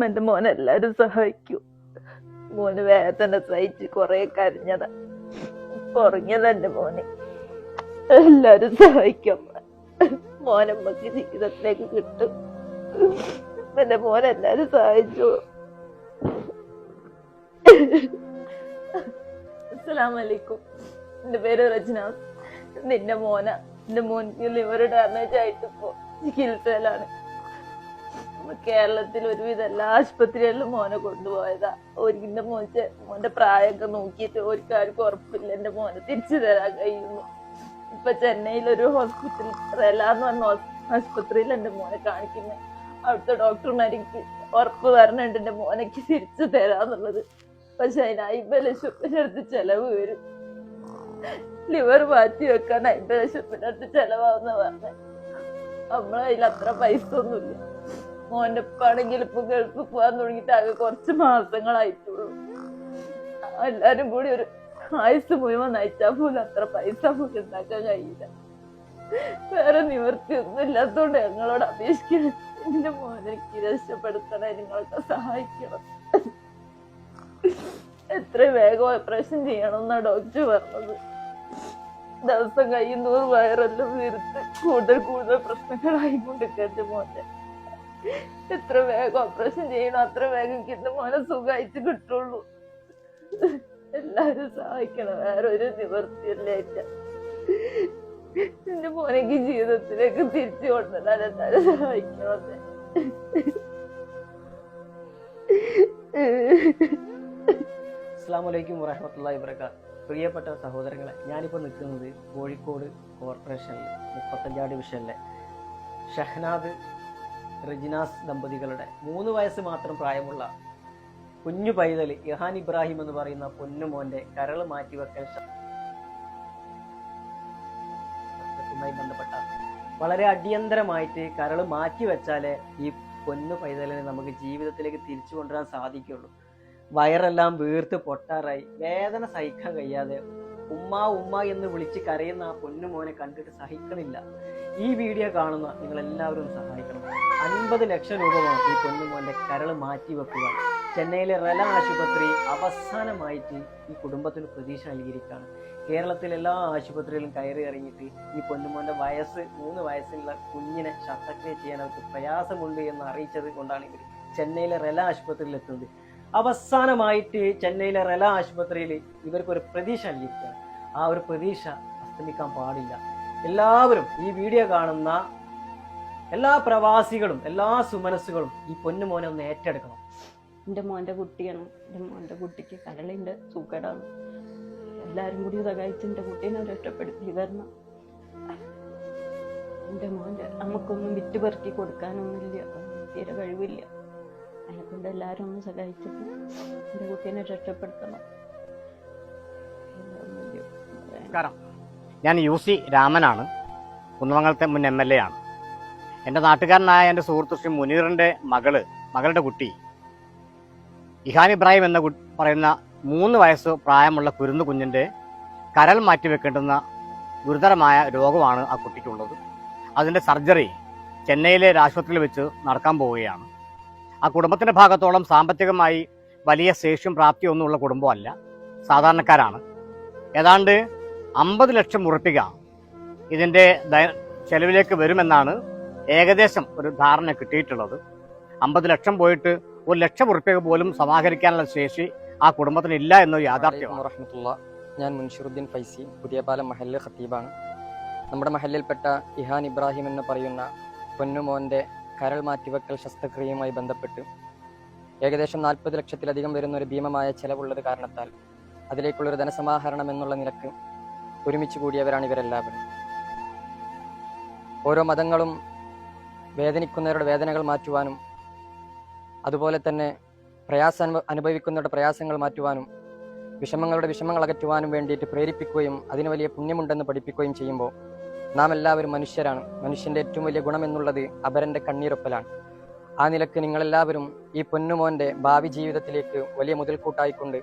എന്റെ മോനെ എല്ലാരും സഹായിക്കൂ. മോന് വേദന സഹിച്ച് കൊറേ കരഞ്ഞതാ, കുറഞ്ഞതാ എന്റെ മോനെ. എല്ലാരും സഹായിക്കും. മോനമ്മക്ക് ജീവിതത്തിലേക്ക് കിട്ടും. എന്റെ മോനെ എല്ലാരും സഹായിച്ചു. അസ്സലാമലൈക്കും. എന്റെ പേര് റജ്നാസ്. നിന്റെ മോന, എന്റെ മോൻക്ക് ലിവർ ഡാമേജ് ആയിട്ട് ഇപ്പോ ചികിത്സയിലാണ്. കേരളത്തിൽ ഒരുവിധ എല്ലാ ആശുപത്രികളിലും മോനെ കൊണ്ടുപോയതാ. ഒരിക്കലും മോന്റെ പ്രായമൊക്കെ നോക്കിയിട്ട് ഒരിക്കാർക്കും ഉറപ്പില്ല എന്റെ മോനെ തിരിച്ചു തരാൻ കഴിയുന്നു. ഇപ്പൊ ചെന്നൈയിൽ ഒരു ഹോസ്പിറ്റൽ, റെല എന്ന് പറഞ്ഞ ആശുപത്രിയിൽ എന്റെ മോനെ കാണിക്കുന്നത്. അവിടുത്തെ ഡോക്ടർമാർക്ക് ഉറപ്പ് പറഞ്ഞിട്ടുണ്ട് എന്റെ മോനക്ക് തിരിച്ചു തരാന്നുള്ളത്. പക്ഷെ അതിന് 50 ലക്ഷത്തിന്റെ അടുത്ത് ചെലവ് വരും. ലിവർ മാറ്റി വെക്കാൻ 50 ലക്ഷത്തിന്റെ അടുത്ത് ചെലവാകുന്ന പറഞ്ഞ നമ്മളതിൽ അത്ര പൈസ ഒന്നുമില്ല. മോന്റെ ഉപ്പാണെങ്കിൽ ഇപ്പൊ ഗൾഫ് പോകാൻ തുടങ്ങിയിട്ട് ആകെ കുറച്ച് മാസങ്ങളായിട്ടുള്ളൂ. എല്ലാരും കൂടി ഒരു ആയുസ് മുഴുവൻ നയിച്ചാൽ പോലും അത്ര പൈസ പോലും ഉണ്ടാക്കാൻ കഴിയില്ല. വേറെ നിവൃത്തിയൊന്നും ഇല്ലാത്തോണ്ട് ഞങ്ങളോട് അപേക്ഷിക്കണം, എന്റെ മോനെനിക്ക് രക്ഷപ്പെടുത്തണേ, നിങ്ങളൊക്കെ സഹായിക്കണം. എത്രയും വേഗം ഓപ്പറേഷൻ ചെയ്യണം എന്നാ ഡോക്ടർ പറഞ്ഞത്. ദിവസം കഴിയുന്നോർ വയറെല്ലാം വീർത്ത് കൂടുതൽ പ്രശ്നങ്ങളായി കൊണ്ടിരിക്കട്ടെ മോനെ. എത്ര വേഗം ഓപ്പറേഷൻ ചെയ്യണം അത്ര വേഗം എന്റെ മോനെ സുഖമായിട്ട് കിട്ടുള്ളൂ. എല്ലാരും സഹായിക്കണം, വേറെ ഒരു നിവൃത്തിയല്ലേ. എന്റെ മോനെക്ക് ജീവിതത്തിലേക്ക് തിരിച്ചു കൊണ്ടുവരാൻ എല്ലാരും സഹായിക്കണം. അസ്സലാമു അലൈക്കും വറഹ്മത്തുള്ളാഹി വബറകാതുഹു. പ്രിയപ്പെട്ട സഹോദരങ്ങളെ, ഞാനിപ്പോൾ നിൽക്കുന്നത് കോഴിക്കോട് കോർപ്പറേഷനിൽ 35 ഡിവിഷനിലെ ഷഹനാദ് റജിനാസ് ദമ്പതികളുടെ 3 വയസ്സ് മാത്രം പ്രായമുള്ള കുഞ്ഞു പൈതൽ ഇഹാൻ ഇബ്രാഹിം എന്ന് പറയുന്ന പൊന്നുമോന്റെ കരൾ മാറ്റിവെക്കൽ ശസ്ത്രക്രിയയുമായി ബന്ധപ്പെട്ട വളരെ അടിയന്തരമായിട്ട് കരൾ മാറ്റിവെച്ചാലേ ഈ പൊന്നു പൈതലിനെ നമുക്ക് ജീവിതത്തിലേക്ക് തിരിച്ചു കൊണ്ടുവരാൻ സാധിക്കുള്ളൂ. വയറെല്ലാം വീർത്ത് പൊട്ടാറായി, വേദന സഹിക്കാൻ കഴിയാതെ ഉമ്മ എന്ന് വിളിച്ച് കരയുന്ന ആ പൊന്നുമോനെ കണ്ടിട്ട് സഹിക്കണില്ല. ഈ വീഡിയോ കാണുന്ന നിങ്ങളെല്ലാവരും സഹായിക്കണം. 50 ലക്ഷം രൂപ വേണം ഈ പൊന്നുമോന്റെ കരൾ മാറ്റി വെക്കുവാൻ. ചെന്നൈയിലെ റെല ആശുപത്രി അവസാനമായിട്ട് ഈ കുടുംബത്തിന് പ്രതീക്ഷ നൽകിയിരിക്കുകയാണ്. കേരളത്തിലെ എല്ലാ ആശുപത്രിയിലും കയറി ഇറങ്ങിയിട്ട് ഈ പൊന്നുമോന്റെ 3 വയസ്സുള്ള കുഞ്ഞിനെ ശസ്ത്രക്രിയ ചെയ്യാൻ അവർക്ക് പ്രയാസമുണ്ട് എന്ന് അറിയിച്ചത് കൊണ്ടാണ് ഇവർ ചെന്നൈയിലെ റെല ആശുപത്രിയിൽ എത്തുന്നത്. അവസാനമായിട്ട് ചെന്നൈയിലെ റെല ആശുപത്രിയിൽ ഇവർക്കൊരു പ്രതീക്ഷ നൽകിയിരിക്കുകയാണ്. ആ ഒരു പ്രതീക്ഷ അസ്തമിക്കാൻ പാടില്ല. എല്ലാവരും ഈ വീഡിയോ കാണുന്ന എല്ലാ പ്രവാസികളും എല്ലാ സുമനസ്സുകളും ഈ പൊന്നുമോനെ ഒന്ന് ഏറ്റെടുക്കണം. എൻ്റെ മോൻ്റെ കുട്ടിയാണ്. എൻ്റെ മോൻ്റെ കുട്ടിക്ക് കരളിൻ്റെ സൂക്കേടാണ്. എല്ലാവരും കൂടി സഹായിച്ച് എൻ്റെ കുട്ടീനെ രക്ഷപ്പെടുത്തി വരണം. എൻ്റെ മോൻ്റെ നമുക്കൊന്നും വിറ്റ് പെറുക്കി കൊടുക്കാനൊന്നുമില്ല, തീരെ കഴിവില്ല. അതിനെക്കൊണ്ട് എല്ലാവരും ഒന്ന് സഹായിച്ചിട്ട് എൻ്റെ കുട്ടീനെ രക്ഷപ്പെടുത്തണം. ഞാൻ UC രാമനാണ്, കുന്നമംഗലത്തെ മുൻ MLA ആണ്. എൻ്റെ നാട്ടുകാരനായ എൻ്റെ സുഹൃത്ത് ശ്രീ മുനീറിൻ്റെ മകളുടെ കുട്ടി ഇഹാൻ ഇബ്രാഹിം എന്ന് പറയുന്ന 3 വയസ്സ് പ്രായമുള്ള കുരുന്നു കുഞ്ഞിൻ്റെ കരൾ മാറ്റിവെക്കേണ്ടുന്ന ഗുരുതരമായ രോഗമാണ് ആ കുട്ടിക്കുള്ളത്. അതിൻ്റെ സർജറി ചെന്നൈയിലെ ആശുപത്രിയിൽ വെച്ച് നടക്കാൻ പോവുകയാണ്. ആ കുടുംബത്തിൻ്റെ ഭാഗത്തോളം സാമ്പത്തികമായി വലിയ ശേഷിയും പ്രാപ്തിയും ഒന്നുമുള്ള കുടുംബമല്ല, സാധാരണക്കാരാണ്. ഏതാണ്ട് 50 ലക്ഷം ഉറുപ്പിക ഇതിൻ്റെ ചെലവിലേക്ക് വരുമെന്നാണ് ഏകദേശം ഒരു ധാരണ കിട്ടിയിട്ടുള്ളത്. 50 ലക്ഷം പോയിട്ട് 1 ലക്ഷം ഉറുപ്പിക പോലും സമാഹരിക്കാനുള്ള ശേഷി ആ കുടുംബത്തിന് ഇല്ല എന്നൊരു യാഥാർത്ഥ്യമാണ്. ഞാൻ മുൻഷിറുദ്ദീൻ ഫൈസി, പുതിയപാലം മഹല്ല് ഖത്തീബാണ്. നമ്മുടെ മഹല്ലിൽപ്പെട്ട ഇഹാൻ ഇബ്രാഹിം എന്ന് പറയുന്ന പൊന്നുമോൻ്റെ കരൾ മാറ്റിവെക്കൽ ശസ്ത്രക്രിയയുമായി ബന്ധപ്പെട്ട് ഏകദേശം 40 ലക്ഷത്തിലധികം വരുന്ന ഒരു ഭീമമായ ചെലവുള്ളത് കാരണത്താൽ അതിലേക്കുള്ളൊരു ധനസമാഹരണം എന്നുള്ള നിലക്ക് ഒരുമിച്ച് കൂടിയവരാണ് ഇവരെല്ലാവരും. ഓരോ മതങ്ങളും വേദനിക്കുന്നവരുടെ വേദനകൾ മാറ്റുവാനും അതുപോലെ തന്നെ അനുഭവിക്കുന്നവരുടെ പ്രയാസങ്ങൾ മാറ്റുവാനും വിഷമങ്ങളുടെ വിഷമങ്ങൾ അകറ്റുവാനും വേണ്ടിയിട്ട് പ്രേരിപ്പിക്കുകയും അതിന് വലിയ പുണ്യമുണ്ടെന്ന് പഠിപ്പിക്കുകയും ചെയ്യുമ്പോൾ നാം എല്ലാവരും മനുഷ്യരാണ്. മനുഷ്യൻ്റെ ഏറ്റവും വലിയ ഗുണമെന്നുള്ളത് അപരൻ്റെ കണ്ണീരൊപ്പലാണ്. ആ നിലക്ക് നിങ്ങളെല്ലാവരും ഈ പൊന്നുമോൻ്റെ ഭാവി ജീവിതത്തിലേക്ക് വലിയ മുതൽക്കൂട്ടായിക്കൊണ്ട്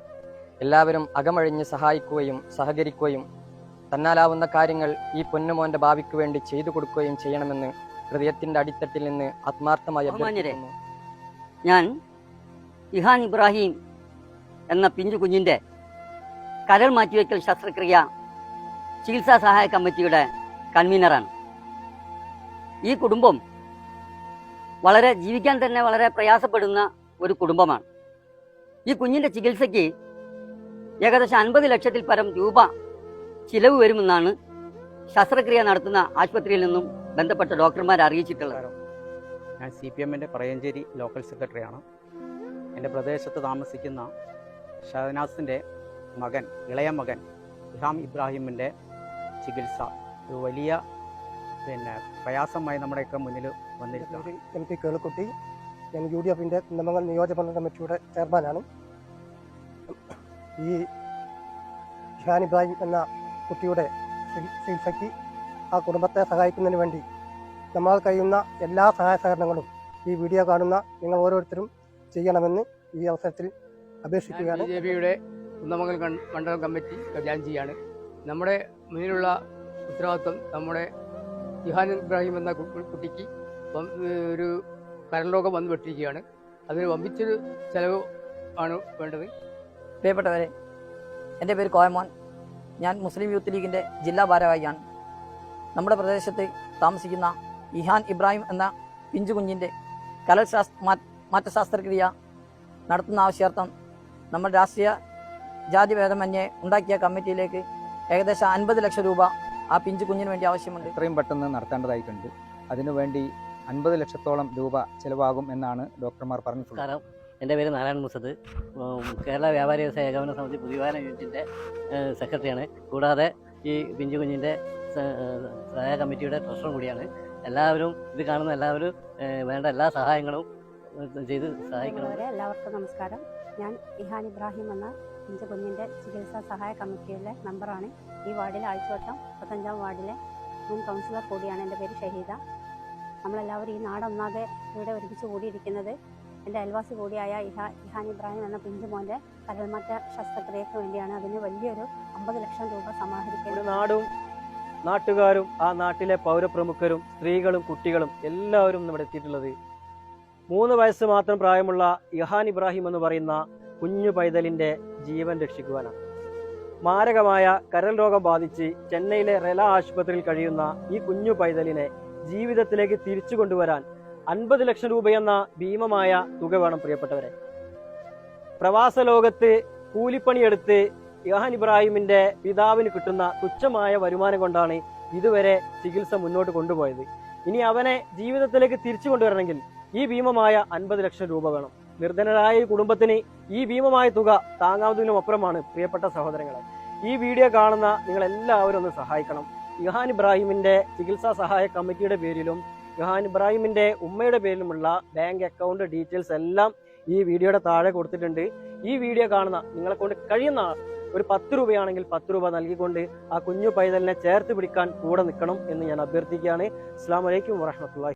എല്ലാവരും അകമഴിഞ്ഞ് സഹായിക്കുകയും സഹകരിക്കുകയും തന്നാലാവുന്ന കാര്യങ്ങൾ ഈ പൊന്നുമോൻ്റെ ഭാവിക്ക് വേണ്ടി ചെയ്തു കൊടുക്കുകയും ചെയ്യണമെന്ന് ഹൃദയത്തിൻ്റെ അടിത്തട്ടിൽ നിന്ന് ആത്മാർത്ഥമായി അഭ്യർത്ഥിക്കുന്നു. ഞാൻ ഇഹാൻ ഇബ്രാഹിം എന്ന പിഞ്ചു കുഞ്ഞിൻ്റെ കരൾ മാറ്റിവെക്കൽ ശസ്ത്രക്രിയ ചികിത്സാ സഹായ കമ്മിറ്റിയുടെ കൺവീനറാണ്. ഈ കുടുംബം ജീവിക്കാൻ തന്നെ വളരെ പ്രയാസപ്പെടുന്ന ഒരു കുടുംബമാണ്. ഈ കുഞ്ഞിൻ്റെ ചികിത്സയ്ക്ക് ഏകദേശം 50 ലക്ഷത്തിൽ പരം രൂപ ചിലവ് വരുമെന്നാണ് ശസ്ത്രക്രിയ നടത്തുന്ന ആശുപത്രിയിൽ നിന്നും ബന്ധപ്പെട്ട ഡോക്ടർമാർ അറിയിച്ചിട്ടുള്ളത്. ഞാൻ CPM-ൻ്റെ പറയഞ്ചേരി ലോക്കൽ സെക്രട്ടറിയാണ്. എൻ്റെ പ്രദേശത്ത് താമസിക്കുന്ന ഷഹനാസിൻ്റെ മകൻ, ഇളയ മകൻ ഇഹാം ഇബ്രാഹിമിൻ്റെ ചികിത്സ ഒരു വലിയ പ്രയാസമായി നമ്മുടെയൊക്കെ മുന്നിൽ വന്നിരിക്കുന്നത്. MP കേളുക്കുട്ടി, ഞാൻ UDF-ൻ്റെ കുന്നമംഗലം നിയോജകമണ്ഡല കമ്മിറ്റിയുടെ ചെയർമാനാണ്. ഈ ഇഹാൻ ഇബ്രാഹിം എന്ന കുട്ടിയുടെ ചികിത്സയ്ക്ക് ആ കുടുംബത്തെ സഹായിക്കുന്നതിന് വേണ്ടി നമ്മൾ കഴിയുന്ന എല്ലാ സഹായ സഹകരണങ്ങളും ഈ വീഡിയോ കാണുന്ന നിങ്ങൾ ഓരോരുത്തരും ചെയ്യണമെന്ന് ഈ അവസരത്തിൽ അപേക്ഷിക്കുകയാണ്. BJP-യുടെ കുന്നമംഗലം മണ്ഡലം കമ്മിറ്റി ഖജാൻജിയാണ്. നമ്മുടെ മുന്നിലുള്ള ഉത്തരവാദിത്വം നമ്മുടെ ഇഹാൻ ഇബ്രാഹിം എന്ന കുട്ടിക്ക് ഒരു കരൾ വന്നു പെട്ടിരിക്കുകയാണ്. അതിന് വമ്പിച്ചൊരു ചെലവ് ആണ് വേണ്ടത്. പ്രിയപ്പെട്ടവരെ, എൻ്റെ പേര് കോയമോൻ. ഞാൻ മുസ്ലിം യൂത്ത് ലീഗിൻ്റെ ജില്ലാ ഭാരവാഹിയാണ്. നമ്മുടെ പ്രദേശത്ത് താമസിക്കുന്ന ഇഹാൻ ഇബ്രാഹിം എന്ന പിഞ്ചു കുഞ്ഞിൻ്റെ കരൾ മാറ്റ ശസ്ത്രക്രിയ നടത്തുന്ന ആവശ്യാർത്ഥം നമ്മൾ രാഷ്ട്രീയ ജാതിഭേദമന്യേ ഉണ്ടാക്കിയ കമ്മിറ്റിയിലേക്ക് ഏകദേശം 50 ലക്ഷം രൂപ ആ പിഞ്ചു കുഞ്ഞിന് വേണ്ടി ആവശ്യമുണ്ട്. എത്രയും പെട്ടെന്ന് നടത്തേണ്ടതായിട്ടുണ്ട്. അതിനുവേണ്ടി 50 ലക്ഷത്തോളം രൂപ ചിലവാകും എന്നാണ് ഡോക്ടർമാർ പറഞ്ഞിട്ടുള്ളത്. എൻ്റെ പേര് നാരായണ മുസദ്. കേരള വ്യാപാരി വ്യവസായ ഏകോപന സമിതി പുതിയവാന യൂണിറ്റിൻ്റെ സെക്രട്ടറിയാണ്. കൂടാതെ ഈ പിഞ്ചു കുഞ്ഞിൻ്റെ സഹായ കമ്മിറ്റിയുടെ ട്രഷറർ കൂടിയാണ്. എല്ലാവരും ഇത് കാണുന്ന എല്ലാവരും വേണ്ട എല്ലാ സഹായങ്ങളും ചെയ്ത് സഹായിക്കണം. എല്ലാവർക്കും നമസ്കാരം. ഞാൻ ഇഹാൻ ഇബ്രാഹിം എന്ന പിഞ്ചു കുഞ്ഞിൻ്റെ ചികിത്സാ സഹായ കമ്മിറ്റിയിലെ മെമ്പറാണ്. ഈ വാർഡിലെ ആഴ്ചവട്ടം 35-ാം വാർഡിലെ മുൻ കൗൺസിലർ കൂടിയാണ്. എൻ്റെ പേര് ഷഹീദ. നമ്മളെല്ലാവരും ഈ നാടൊന്നാകെ ഇവിടെ ഒരുമിച്ച് കൂടിയിരിക്കുന്നത് എൻ്റെ അയൽവാസി കൂടിയായ ഇഹാൻ ഇബ്രാഹിം എന്ന പിഞ്ചു മോൻ്റെ കരൾമാറ്റ ശസ്ത്രക്രിയയ്ക്ക് വേണ്ടിയാണ്. അതിന് വലിയൊരു 50 ലക്ഷം രൂപ സമാഹരിക്കുന്നത്. നാടും നാട്ടുകാരും ആ നാട്ടിലെ പൗരപ്രമുഖരും സ്ത്രീകളും കുട്ടികളും എല്ലാവരും ഇവിടെ എത്തിയിട്ടുള്ളത് 3 വയസ്സ് മാത്രം പ്രായമുള്ള ഇഹാൻ ഇബ്രാഹിം എന്ന് പറയുന്ന കുഞ്ഞു പൈതലിൻ്റെ ജീവൻ രക്ഷിക്കുവാനാണ്. മാരകമായ കരൾ രോഗം ബാധിച്ച് ചെന്നൈയിലെ റെല ആശുപത്രിയിൽ കഴിയുന്ന ഈ കുഞ്ഞു പൈതലിനെ ജീവിതത്തിലേക്ക് തിരിച്ചു കൊണ്ടുവരാൻ 50 ലക്ഷം രൂപയെന്ന ഭീമമായ തുക വേണം. പ്രിയപ്പെട്ടവരെ, പ്രവാസ ലോകത്ത് കൂലിപ്പണിയെടുത്ത് ഇഹാൻ ഇബ്രാഹിമിന്റെ പിതാവിന് കിട്ടുന്ന തുച്ഛമായ വരുമാനം കൊണ്ടാണ് ഇതുവരെ ചികിത്സ മുന്നോട്ട് കൊണ്ടുപോയത്. ഇനി അവനെ ജീവിതത്തിലേക്ക് തിരിച്ചു കൊണ്ടുവരണമെങ്കിൽ ഈ ഭീമമായ 50 ലക്ഷം രൂപ വേണം. നിർധനരായ കുടുംബത്തിന് ഈ ഭീമമായ തുക താങ്ങാവുന്നതിനും അപ്പുറമാണ്. പ്രിയപ്പെട്ട സഹോദരങ്ങളെ, ഈ വീഡിയോ കാണുന്ന നിങ്ങൾ എല്ലാവരും ഒന്ന് സഹായിക്കണം. ഇഹാൻ ഇബ്രാഹിമിന്റെ ചികിത്സാ സഹായ കമ്മിറ്റിയുടെ പേരിലും ഇഹാൻ ഇബ്രാഹിമിന്റെ ഉമ്മയുടെ പേരിലുമുള്ള ബാങ്ക് അക്കൗണ്ട് ഡീറ്റെയിൽസ് എല്ലാം ഈ വീഡിയോയുടെ താഴെ കൊടുത്തിട്ടുണ്ട്. ഈ വീഡിയോ കാണുന്ന നിങ്ങളെ കൊണ്ട് കഴിയുന്ന ഒരു 10 രൂപയാണെങ്കിൽ 10 രൂപ നൽകിക്കൊണ്ട് ആ കുഞ്ഞു പൈതലിനെ ചേർത്ത് പിടിക്കാൻ കൂടെ നിൽക്കണം എന്ന് ഞാൻ അഭ്യർത്ഥിക്കുകയാണ്. അസ്സലാമു അലൈക്കും വറഹ്മത്തുള്ളാഹി.